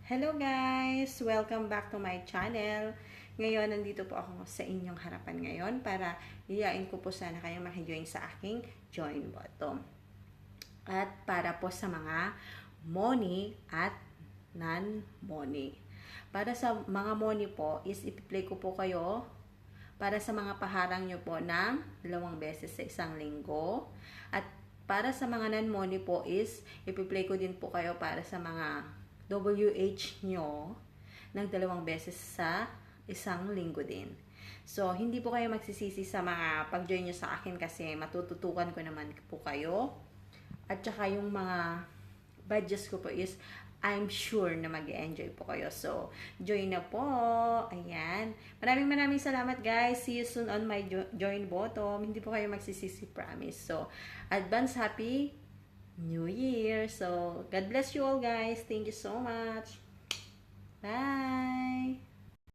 Hello guys! Welcome back to my channel. Ngayon, nandito po ako sa inyong harapan ngayon para iyain ko po sana kayong makijoin sa aking join button. At para po sa mga money at non-money. Para sa mga money po is ipi-play ko po kayo para sa mga paharang nyo po ng 2 beses sa isang linggo. At para sa mga non-money po is ipi-play ko din po kayo para sa mga WH nyo ng 2 beses sa isang linggo din. So, hindi po kayo magsisisi sa mga pag-join nyo sa akin kasi matututukan ko naman po kayo. At saka yung mga badges ko po is I'm sure na mag-enjoy po kayo. So, join na po. Ayan. Maraming salamat guys. See you soon on my join bottom. Hindi po kayo magsisisi, promise. So, advance happy New Year. So, God bless you all guys. Thank you so much. Bye.